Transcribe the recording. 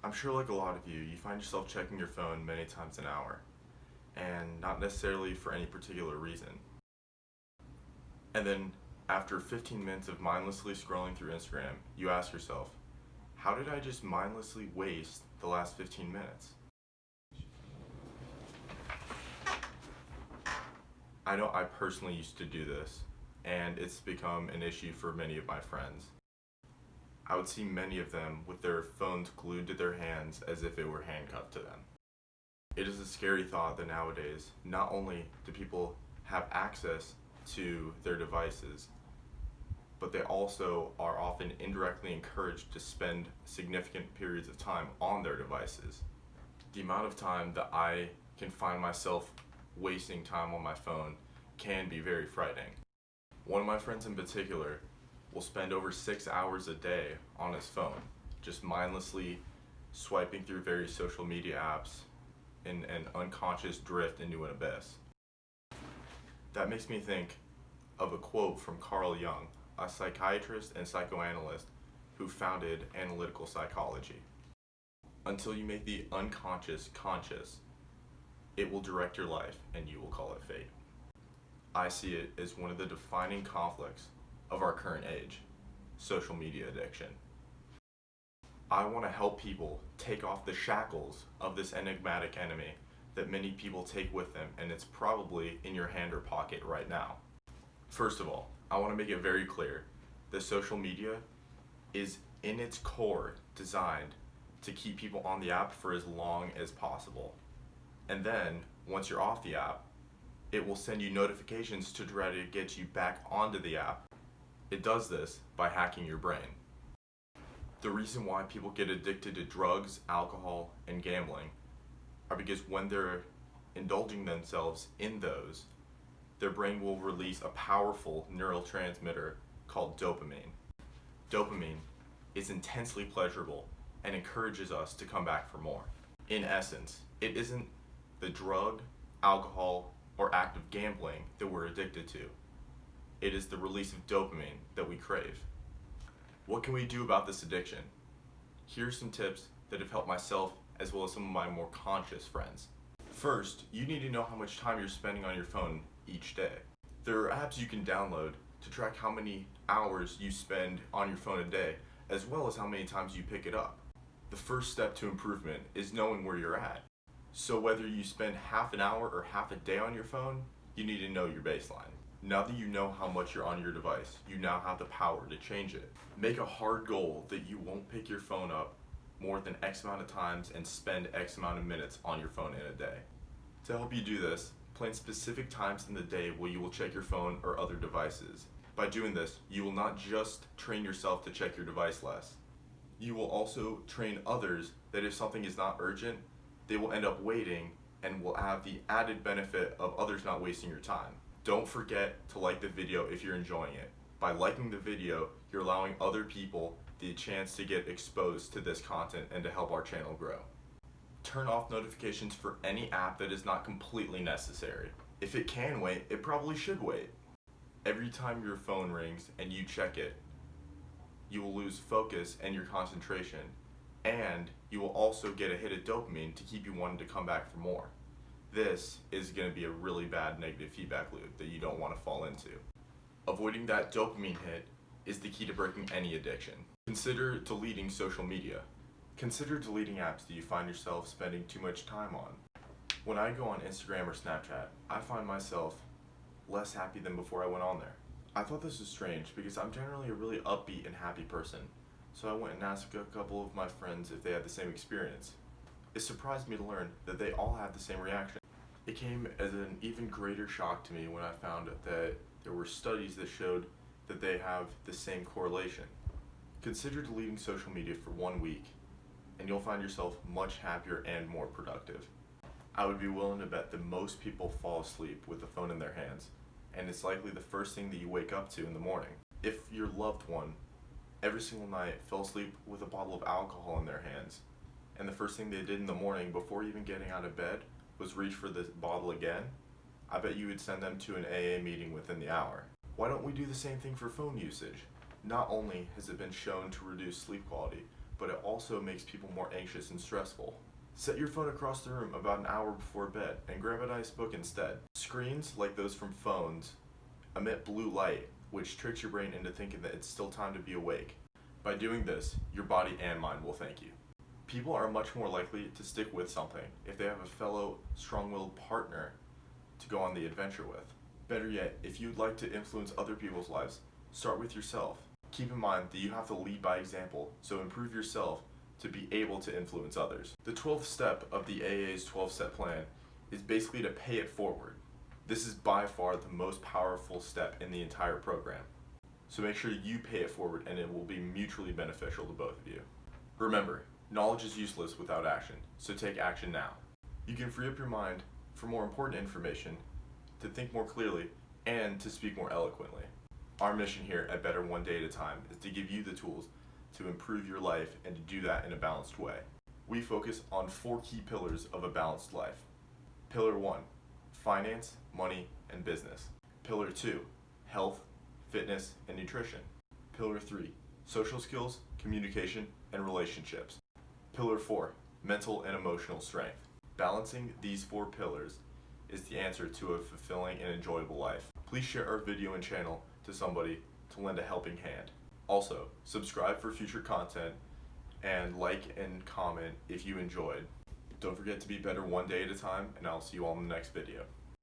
I'm sure like a lot of you find yourself checking your phone many times an hour, and not necessarily for any particular reason. And then, after 15 minutes of mindlessly scrolling through Instagram, you ask yourself, how did I just mindlessly waste the last 15 minutes? I know I personally used to do this, and it's become an issue for many of my friends. I would see many of them with their phones glued to their hands as if it were handcuffed to them. It is a scary thought that nowadays, not only do people have access to their devices, but they also are often indirectly encouraged to spend significant periods of time on their devices. The amount of time that I can find myself wasting time on my phone can be very frightening. One of my friends in particular will spend over 6 hours a day on his phone, just mindlessly swiping through various social media apps in an unconscious drift into an abyss. That makes me think of a quote from Carl Jung, a psychiatrist and psychoanalyst who founded analytical psychology. Until you make the unconscious conscious, it will direct your life and you will call it fate. I see it as one of the defining conflicts of our current age, social media addiction. I want to help people take off the shackles of this enigmatic enemy that many people take with them, and it's probably in your hand or pocket right now. First of all, I want to make it very clear that social media is in its core designed to keep people on the app for as long as possible. And then, once you're off the app, it will send you notifications to try to get you back onto the app. It does this by hacking your brain. The reason why people get addicted to drugs, alcohol, and gambling are because when they're indulging themselves in those, their brain will release a powerful neurotransmitter called dopamine. Dopamine is intensely pleasurable and encourages us to come back for more. In essence, it isn't the drug, alcohol, or act of gambling that we're addicted to. It is the release of dopamine that we crave. What can we do about this addiction? Here are some tips that have helped myself as well as some of my more conscious friends. First, you need to know how much time you're spending on your phone each day. There are apps you can download to track how many hours you spend on your phone a day, as well as how many times you pick it up. The first step to improvement is knowing where you're at. So whether you spend half an hour or half a day on your phone, you need to know your baseline. Now that you know how much you're on your device, you now have the power to change it. Make a hard goal that you won't pick your phone up more than X amount of times and spend X amount of minutes on your phone in a day. To help you do this, plan specific times in the day where you will check your phone or other devices. By doing this, you will not just train yourself to check your device less. You will also train others that if something is not urgent, they will end up waiting and will have the added benefit of others not wasting your time. Don't forget to like the video if you're enjoying it. By liking the video, you're allowing other people the chance to get exposed to this content and to help our channel grow. Turn off notifications for any app that is not completely necessary. If it can wait, it probably should wait. Every time your phone rings and you check it, you will lose focus and your concentration, and you will also get a hit of dopamine to keep you wanting to come back for more. This is going to be a really bad negative feedback loop that you don't want to fall into. Avoiding that dopamine hit is the key to breaking any addiction. Consider deleting social media. Consider deleting apps that you find yourself spending too much time on. When I go on Instagram or Snapchat, I find myself less happy than before I went on there. I thought this was strange because I'm generally a really upbeat and happy person, so I went and asked a couple of my friends if they had the same experience. It surprised me to learn that they all had the same reaction. It came as an even greater shock to me when I found that there were studies that showed that they have the same correlation. Consider deleting social media for 1 week, and you'll find yourself much happier and more productive. I would be willing to bet that most people fall asleep with the phone in their hands, and it's likely the first thing that you wake up to in the morning. If your loved one every single night fell asleep with a bottle of alcohol in their hands, and the first thing they did in the morning before even getting out of bed was reach for the bottle again, I bet you would send them to an AA meeting within the hour. Why don't we do the same thing for phone usage? Not only has it been shown to reduce sleep quality, but it also makes people more anxious and stressful. Set your phone across the room about an hour before bed and grab a nice book instead. Screens, like those from phones, emit blue light, which tricks your brain into thinking that it's still time to be awake. By doing this, your body and mind will thank you. People are much more likely to stick with something if they have a fellow strong-willed partner to go on the adventure with. Better yet, if you'd like to influence other people's lives, start with yourself. Keep in mind that you have to lead by example, so improve yourself to be able to influence others. The 12th step of the AA's 12-step plan is basically to pay it forward. This is by far the most powerful step in the entire program. So make sure you pay it forward and it will be mutually beneficial to both of you. Remember, knowledge is useless without action, so take action now. You can free up your mind for more important information, to think more clearly, and to speak more eloquently. Our mission here at Better One Day at a Time is to give you the tools to improve your life and to do that in a balanced way. We focus on 4 key pillars of a balanced life. Pillar 1, finance, money, and business. Pillar 2, health, fitness, and nutrition. Pillar 3, social skills, communication, and relationships. Pillar 4, mental and emotional strength. Balancing these 4 pillars is the answer to a fulfilling and enjoyable life. Please share our video and channel to somebody to lend a helping hand. Also, subscribe for future content and like and comment if you enjoyed. Don't forget to be better one day at a time, and I'll see you all in the next video.